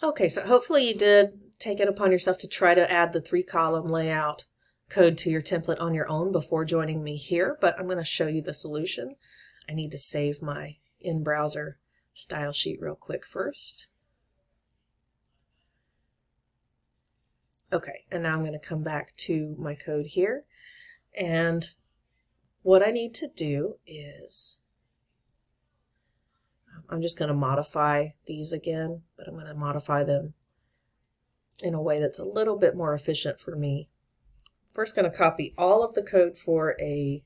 Okay, so hopefully you did take it upon yourself to try to add the 3-column layout code to your template on your own before joining me here, but I'm going to show you the solution. I need to save my in-browser style sheet real quick first. Okay, and now I'm going to come back to my code here, and what I need to do is I'm just going to modify these again, but I'm going to modify them in a way that's a little bit more efficient for me. First, going to copy all of the code for I'm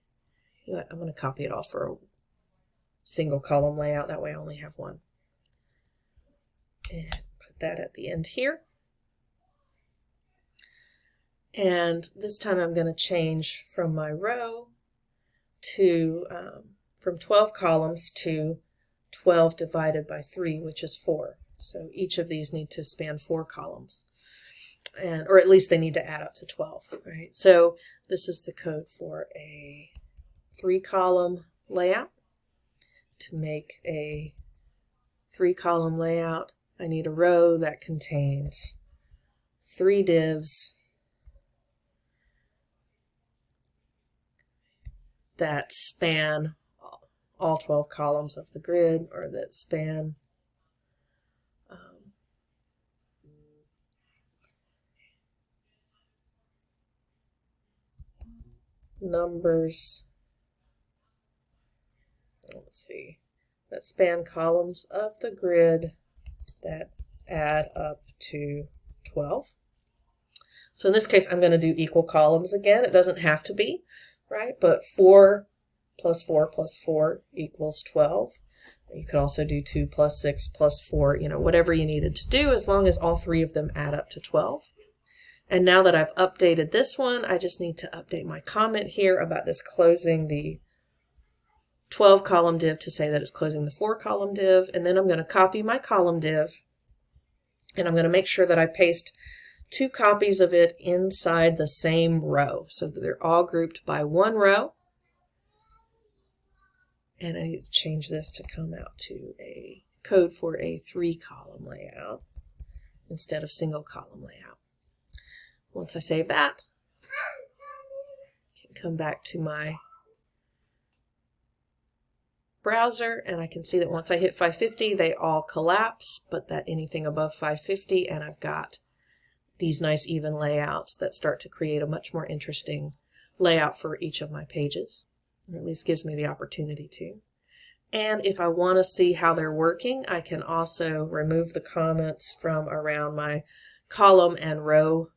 going to copy it all for a single column layout. That way I only have one. And put that at the end here. And this time I'm going to change from my row to, from 12 columns to 12 divided by 3, which is 4. So each of these need to span 4 columns. Or at least they need to add up to 12, right? So this is the code for a 3-column layout. To make a 3-column layout, I need a row that contains 3 divs that span all 12 columns of the grid, or that span numbers, let's see, that span columns of the grid that add up to 12. So in this case, I'm going to do equal columns again. It doesn't have to be, right? But 4 plus 4 plus 4 equals 12. You could also do 2 plus 6 plus 4, whatever you needed to do, as long as all 3 of them add up to 12. And now that I've updated this one, I just need to update my comment here about this closing the 12-column div to say that it's closing the 4-column div. And then I'm going to copy my column div, and I'm going to make sure that I paste 2 copies of it inside the same row so that they're all grouped by 1 row. And I need to change this to come out to a code for a 3-column layout instead of single-column layout. Once I save that, I can come back to my browser, and I can see that once I hit 550, they all collapse, but that anything above 550, and I've got these nice even layouts that start to create a much more interesting layout for each of my pages, or at least gives me the opportunity to. And if I want to see how they're working, I can also remove the comments from around my column and row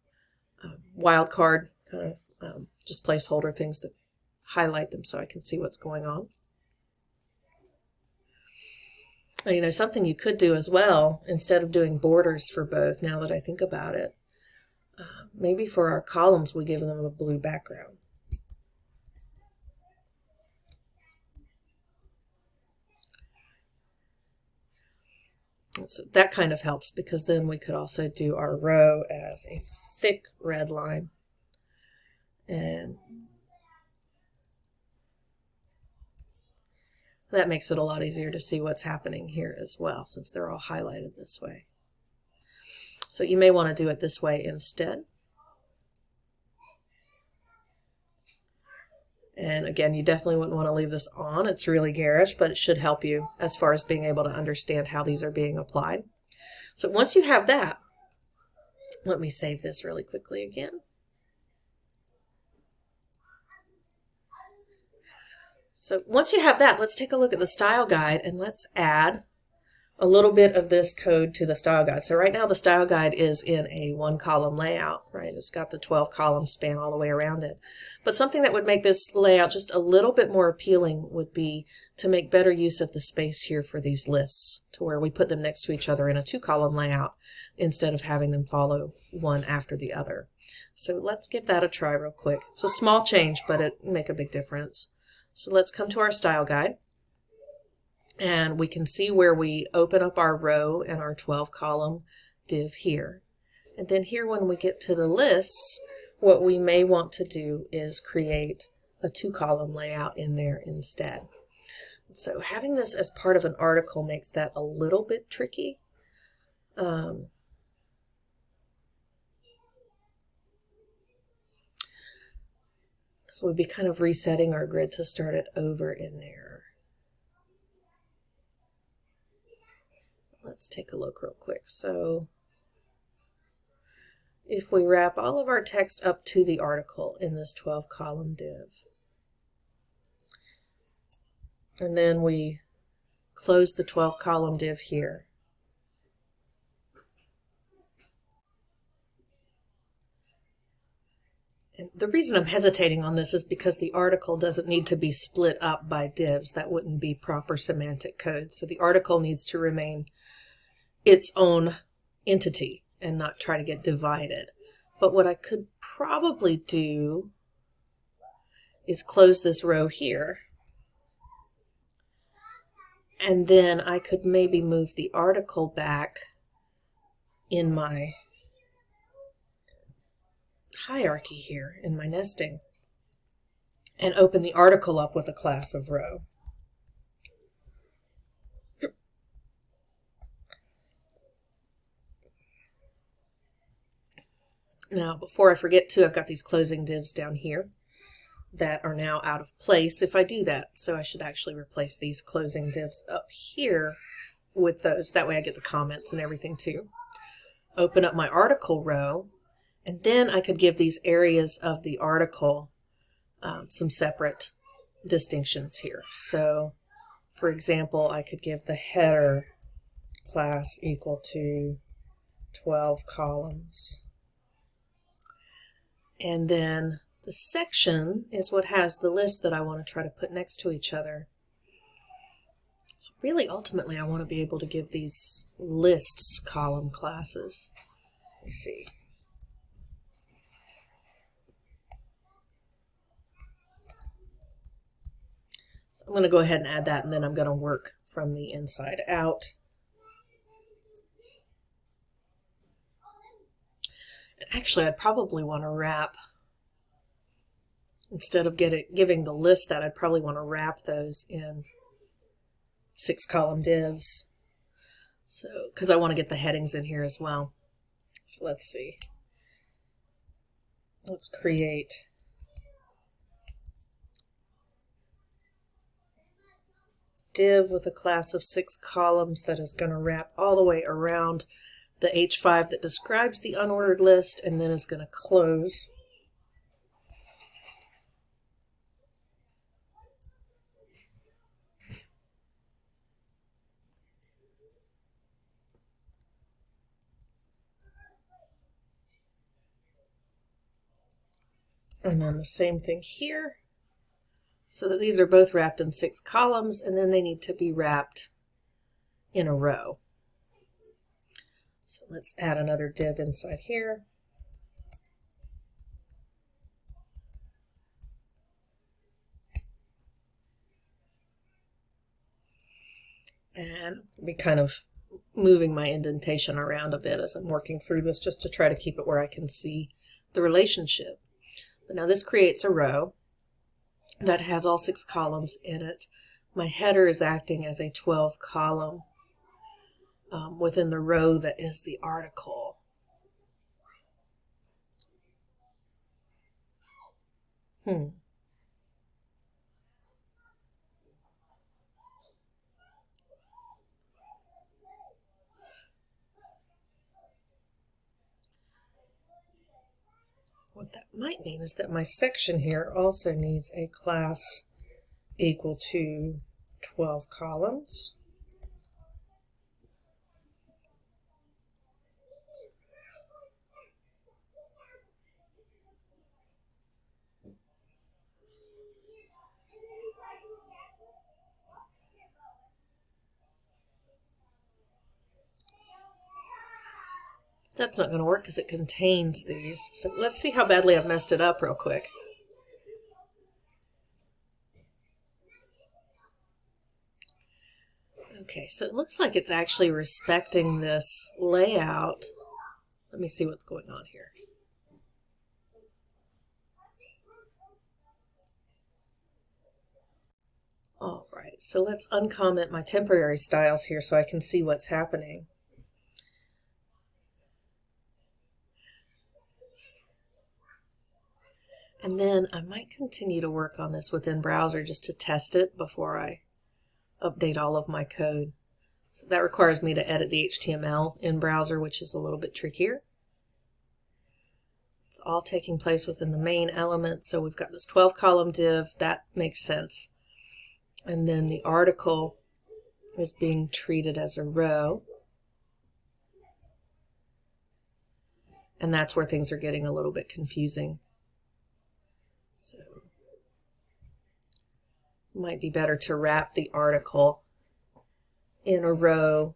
wildcard kind of just placeholder things that highlight them so I can see what's going on. Something you could do as well, instead of doing borders for both, now that I think about it, maybe for our columns we give them a blue background. So that kind of helps, because then we could also do our row as a thick red line. And that makes it a lot easier to see what's happening here as well, since they're all highlighted this way. So you may want to do it this way instead. And again, you definitely wouldn't want to leave this on. It's really garish, but it should help you as far as being able to understand how these are being applied. So once you have that, let me save this really quickly again. So once you have that, let's take a look at the style guide, and let's add a little bit of this code to the style guide. So right now the style guide is in a 1-column layout, right? It's got the 12-column span all the way around it. But something that would make this layout just a little bit more appealing would be to make better use of the space here for these lists, to where we put them next to each other in a 2-column layout instead of having them follow one after the other. So let's give that a try real quick. It's a small change, but it make a big difference. So let's come to our style guide. And we can see where we open up our row and our 12-column div here. And then here, when we get to the lists, what we may want to do is create a 2-column layout in there instead. So having this as part of an article makes that a little bit tricky. So we'd be kind of resetting our grid to start it over in there. Let's take a look real quick. So if we wrap all of our text up to the article in this 12-column div, and then we close the 12-column div here, and the reason I'm hesitating on this is because the article doesn't need to be split up by divs. That wouldn't be proper semantic code. So the article needs to remain its own entity and not try to get divided. But what I could probably do is close this row here. And then I could maybe move the article back in my hierarchy here, in my nesting, and open the article up with a class of row. Now, before I forget to, I've got these closing divs down here that are now out of place if I do that. So I should actually replace these closing divs up here with those. That way I get the comments and everything too. Open up my article row, and then I could give these areas of the article some separate distinctions here. So, for example, I could give the header class equal to 12 columns. And then the section is what has the list that I want to try to put next to each other. So really, ultimately, I want to be able to give these lists column classes. Let me see. So I'm going to go ahead and add that, and then I'm going to work from the inside out. Actually, I'd probably want to wrap, instead of giving the list that, I'd probably want to wrap those in 6-column divs. So, because I want to get the headings in here as well. So let's see. Let's create div with a class of 6 columns that is going to wrap all the way around the H5 that describes the unordered list, and then is going to close. And then the same thing here, so that these are both wrapped in 6 columns, and then they need to be wrapped in a row. So let's add another div inside here. And be kind of moving my indentation around a bit as I'm working through this, just to try to keep it where I can see the relationship. But now this creates a row that has all 6 columns in it. My header is acting as a 12-column within the row that is the article. What that might mean is that my section here also needs a class equal to 12 columns. That's not going to work because it contains these. So let's see how badly I've messed it up real quick. Okay, so it looks like it's actually respecting this layout. Let me see what's going on here. All right, so let's uncomment my temporary styles here so I can see what's happening. And then I might continue to work on this within browser just to test it before I update all of my code. So that requires me to edit the HTML in browser, which is a little bit trickier. It's all taking place within the main element. So we've got this 12 column div. That makes sense. And then the article is being treated as a row. And that's where things are getting a little bit confusing. So it might be better to wrap the article in a row.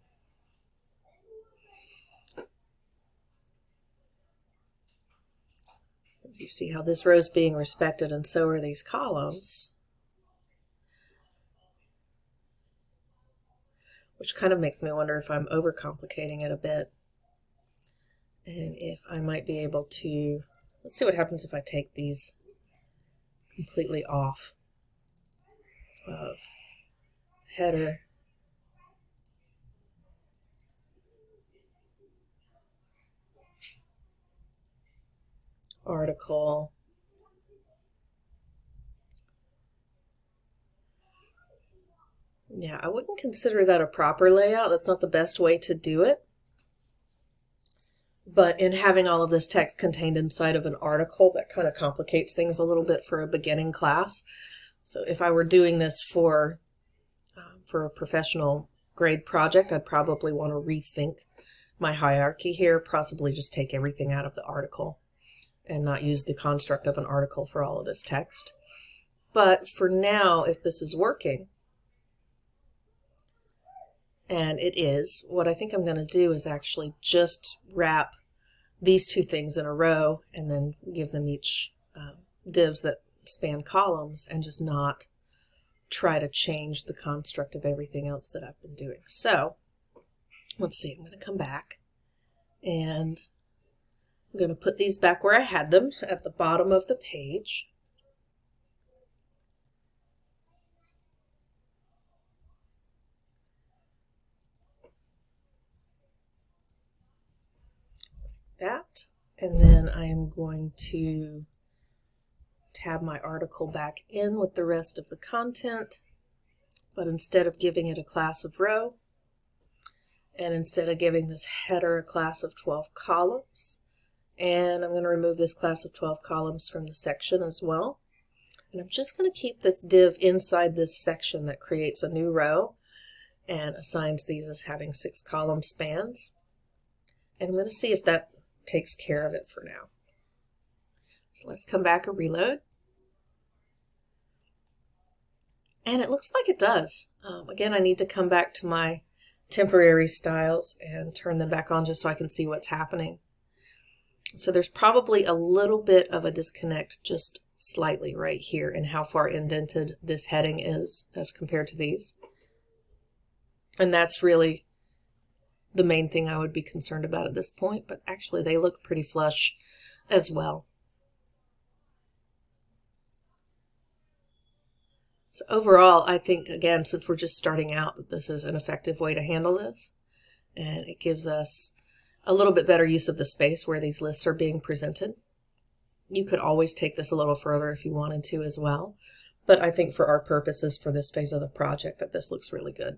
You see how this row is being respected, and so are these columns, which kind of makes me wonder if I'm overcomplicating it a bit, and if I might be able to, let's see what happens if I take these completely off of header, article, yeah, I wouldn't consider that a proper layout. That's not the best way to do it. But in having all of this text contained inside of an article, that kind of complicates things a little bit for a beginning class. So if I were doing this for a professional grade project, I'd probably want to rethink my hierarchy here, possibly just take everything out of the article and not use the construct of an article for all of this text. But for now, if this is working, and it is, what I think I'm going to do is actually just wrap these two things in a row and then give them each divs that span columns, and just not try to change the construct of everything else that I've been doing. So let's see, I'm going to come back and I'm going to put these back where I had them at the bottom of the page. That, and then I am going to tab my article back in with the rest of the content, but instead of giving it a class of row, and instead of giving this header a class of 12 columns, and I'm going to remove this class of 12 columns from the section as well, and I'm just going to keep this div inside this section that creates a new row and assigns these as having 6 column spans, and I'm going to see if that takes care of it for now. So let's come back and reload. And it looks like it does. Again, I need to come back to my temporary styles and turn them back on just so I can see what's happening. So there's probably a little bit of a disconnect, just slightly right here, in how far indented this heading is as compared to these. And that's really the main thing I would be concerned about at this point, but actually they look pretty flush as well. So overall, I think, again, since we're just starting out, that this is an effective way to handle this, and it gives us a little bit better use of the space where these lists are being presented. You could always take this a little further if you wanted to as well, but I think for our purposes for this phase of the project that this looks really good.